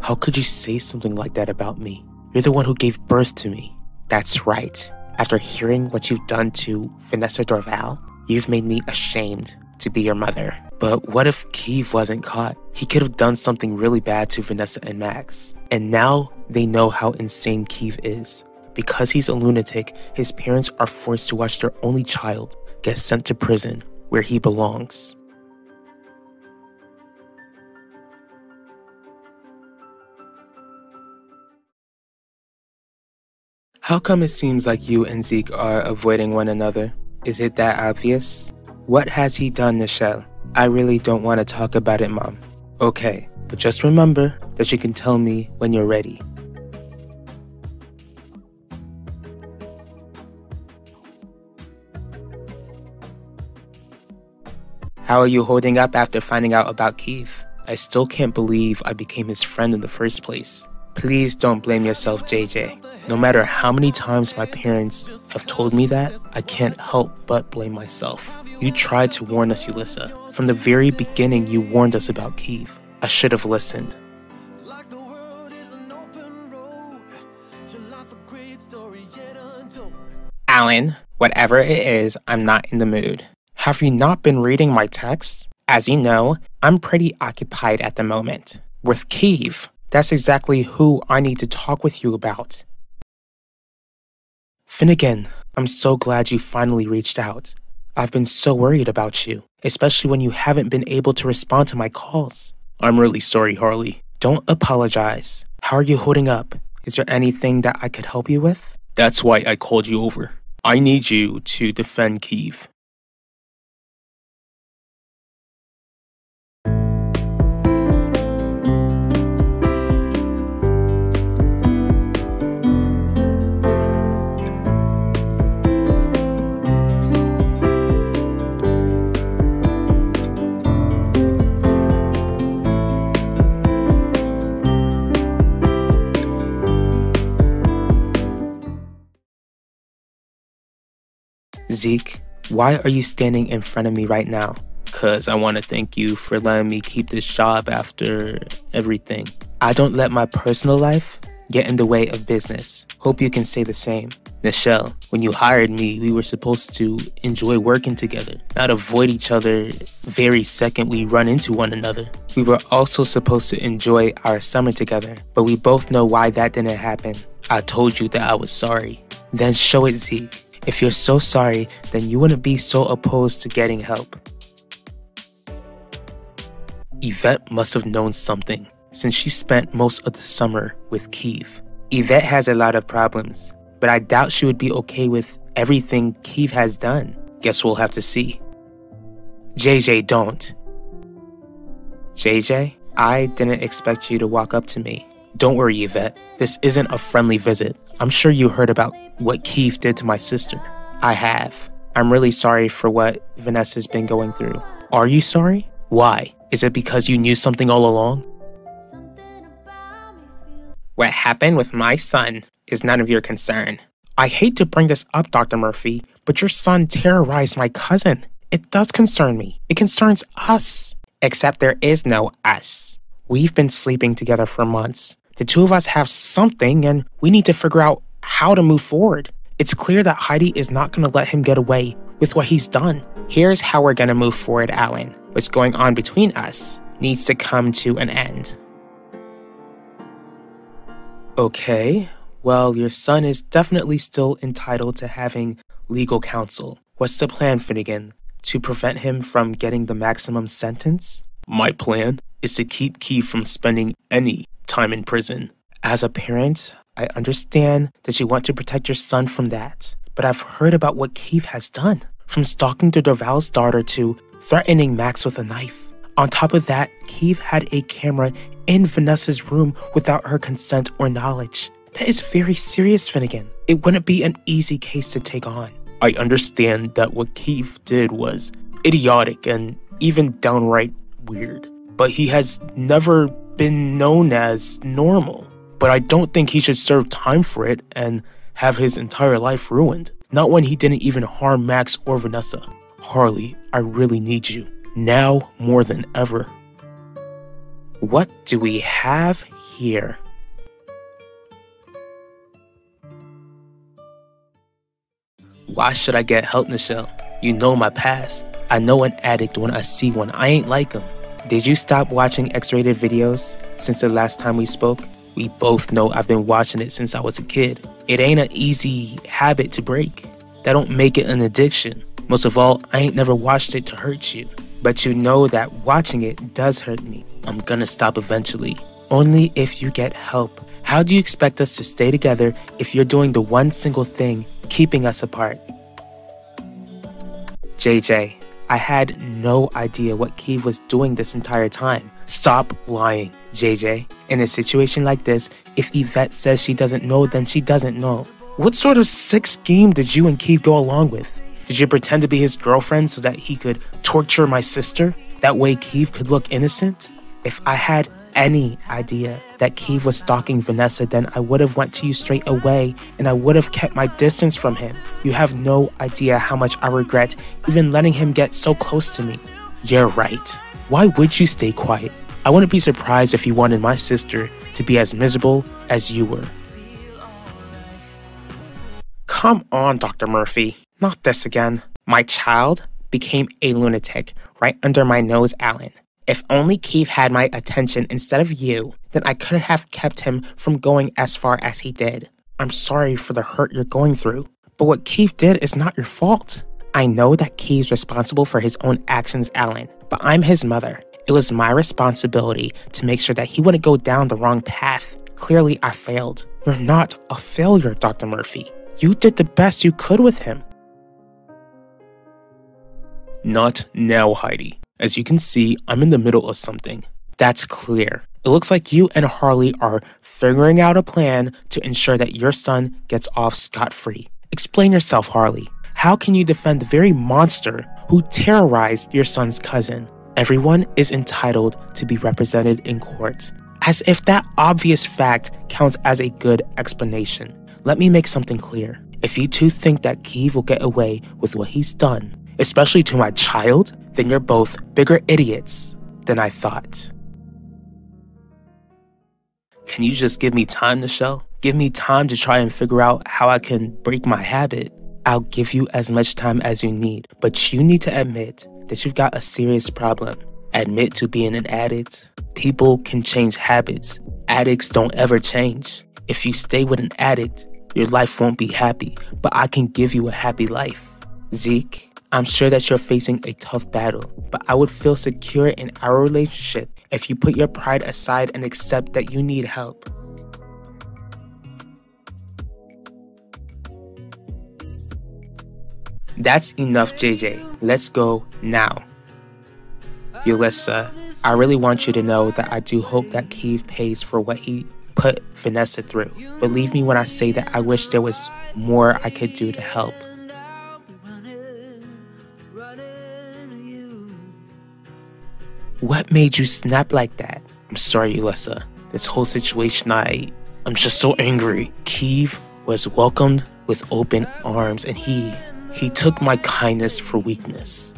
How could you say something like that about me? You're the one who gave birth to me. That's right. After hearing what you've done to Vanessa Dorval, you've made me ashamed to be your mother. But what if Keith wasn't caught? He could have done something really bad to Vanessa and Max. And now they know how insane Keith is. Because he's a lunatic, his parents are forced to watch their only child get sent to prison where he belongs. How come it seems like you and Zeke are avoiding one another? Is it that obvious? What has he done, Nichelle? I really don't want to talk about it, Mom. Okay, but just remember that you can tell me when you're ready. How are you holding up after finding out about Keith? I still can't believe I became his friend in the first place. Please don't blame yourself, JJ. No matter how many times my parents have told me that, I can't help but blame myself. You tried to warn us, Yulissa. From the very beginning, you warned us about Keith. I should have listened. Alan, whatever it is, I'm not in the mood. Have you not been reading my texts? As you know, I'm pretty occupied at the moment. With Keith, that's exactly who I need to talk with you about. Finnegan, I'm so glad you finally reached out. I've been so worried about you, especially when you haven't been able to respond to my calls. I'm really sorry, Harley. Don't apologize. How are you holding up? Is there anything that I could help you with? That's why I called you over. I need you to defend Keith. Zeke, why are you standing in front of me right now? Cause I want to thank you for letting me keep this job after everything. I don't let my personal life get in the way of business. Hope you can say the same. Nichelle, when you hired me, we were supposed to enjoy working together, not avoid each other very second we run into one another. We were also supposed to enjoy our summer together, but we both know why that didn't happen. I told you that I was sorry. Then show it, Zeke. If you're so sorry, then you wouldn't be so opposed to getting help. Yvette must have known something, since she spent most of the summer with Keith. Yvette has a lot of problems, but I doubt she would be okay with everything Keith has done. Guess we'll have to see. JJ, don't. JJ, I didn't expect you to walk up to me. Don't worry, Yvette. This isn't a friendly visit. I'm sure you heard about what Keith did to my sister. I have. I'm really sorry for what Vanessa's been going through. Are you sorry? Why? Is it because you knew something all along? What happened with my son is none of your concern. I hate to bring this up, Dr. Murphy, but your son terrorized my cousin. It does concern me. It concerns us. Except there is no us. We've been sleeping together for months. The two of us have something, and we need to figure out how to move forward. It's clear that Heidi is not going to let him get away with what he's done. Here's how we're going to move forward, Alan. What's going on between us needs to come to an end. Okay, well, your son is definitely still entitled to having legal counsel. What's the plan, Finnegan? To prevent him from getting the maximum sentence? My plan is to keep Keith from spending any time in prison. As a parent, I understand that you want to protect your son from that, but I've heard about what Keith has done, from stalking the Dorval's daughter to threatening Max with a knife. On top of that, Keith had a camera in Vanessa's room without her consent or knowledge. That is very serious, Finnegan. It wouldn't be an easy case to take on. I understand that what Keith did was idiotic and even downright weird, but he has never been known as normal. But I don't think he should serve time for it and have his entire life ruined. Not when he didn't even harm Max or Vanessa. Harley, I really need you. Now more than ever. What do we have here. Why should I get help, Nichelle? You know my past. I know an addict when I see one. I ain't like him. Did you stop watching X-rated videos since the last time we spoke? We both know I've been watching it since I was a kid. It ain't an easy habit to break. That don't make it an addiction. Most of all, I ain't never watched it to hurt you. But you know that watching it does hurt me. I'm gonna stop eventually. Only if you get help. How do you expect us to stay together if you're doing the one single thing keeping us apart? JJ, I had no idea what Keeve was doing this entire time. Stop lying, JJ. In a situation like this, if Yvette says she doesn't know, then she doesn't know. What sort of sick scheme did you and Keeve go along with? Did you pretend to be his girlfriend so that he could torture my sister? That way Keeve could look innocent? If I had any idea that Keeve was stalking Vanessa, then I would have went to you straight away and I would have kept my distance from him. You have no idea how much I regret even letting him get so close to me. You're right. Why would you stay quiet? I wouldn't be surprised if you wanted my sister to be as miserable as you were. Come on, Dr. Murphy. Not this again. My child became a lunatic right under my nose, Alan. If only Keeve had my attention instead of you, then I could have kept him from going as far as he did. I'm sorry for the hurt you're going through, but what Keeve did is not your fault. I know that Keeve's responsible for his own actions, Alan, but I'm his mother. It was my responsibility to make sure that he wouldn't go down the wrong path. Clearly, I failed. You're not a failure, Dr. Murphy. You did the best you could with him. Not now, Heidi. As you can see, I'm in the middle of something. That's clear. It looks like you and Harley are figuring out a plan to ensure that your son gets off scot-free. Explain yourself, Harley. How can you defend the very monster who terrorized your son's cousin? Everyone is entitled to be represented in court. As if that obvious fact counts as a good explanation. Let me make something clear. If you two think that Keeve will get away with what he's done, especially to my child, then you're both bigger idiots than I thought. Can you just give me time, Nichelle? Give me time to try and figure out how I can break my habit. I'll give you as much time as you need, but you need to admit that you've got a serious problem. Admit to being an addict. People can change habits. Addicts don't ever change. If you stay with an addict, your life won't be happy, but I can give you a happy life. Zeke, I'm sure that you're facing a tough battle, but I would feel secure in our relationship if you put your pride aside and accept that you need help. That's enough, JJ. Let's go now. Yulissa, I really want you to know that I do hope that Keeve pays for what he put Vanessa through. Believe me when I say that I wish there was more I could do to help. What made you snap like that? I'm sorry, Yulissa. This whole situation, I'm just so angry. Keeve was welcomed with open arms and he took my kindness for weakness.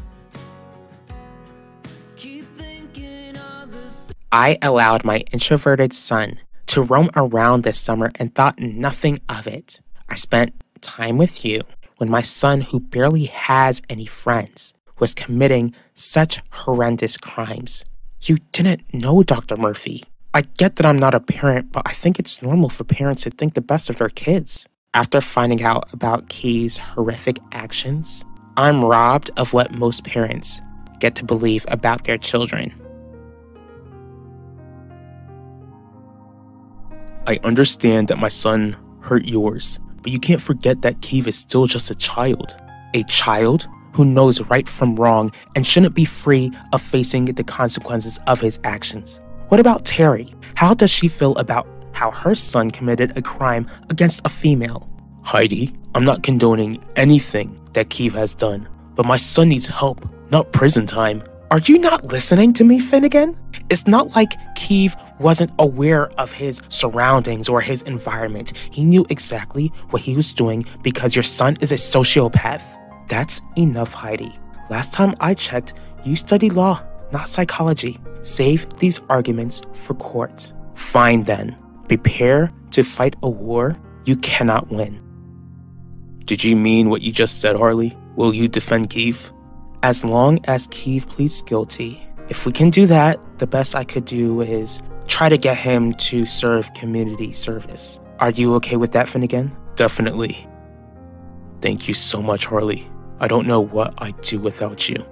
I allowed my introverted son to roam around this summer and thought nothing of it. I spent time with you when my son, who barely has any friends, was committing such horrendous crimes. You didn't know, Dr. Murphy. I get that I'm not a parent, but I think it's normal for parents to think the best of their kids. After finding out about Keeve's horrific actions, I'm robbed of what most parents get to believe about their children. I understand that my son hurt yours, but you can't forget that Keeve is still just a child. A child who knows right from wrong and shouldn't be free of facing the consequences of his actions. What about Terry? How does she feel about how her son committed a crime against a female? Heidi, I'm not condoning anything that Keeve has done, but my son needs help, not prison time. Are you not listening to me, Finnegan? It's not like Keeve wasn't aware of his surroundings or his environment. He knew exactly what he was doing because your son is a sociopath. That's enough, Heidi. Last time I checked, you studied law, not psychology. Save these arguments for court. Fine then. Prepare to fight a war you cannot win. Did you mean what you just said, Harley? Will you defend Keith? As long as Keith pleads guilty. If we can do that, the best I could do is try to get him to serve community service. Are you okay with that, Finnegan? Definitely. Thank you so much, Harley. I don't know what I'd do without you.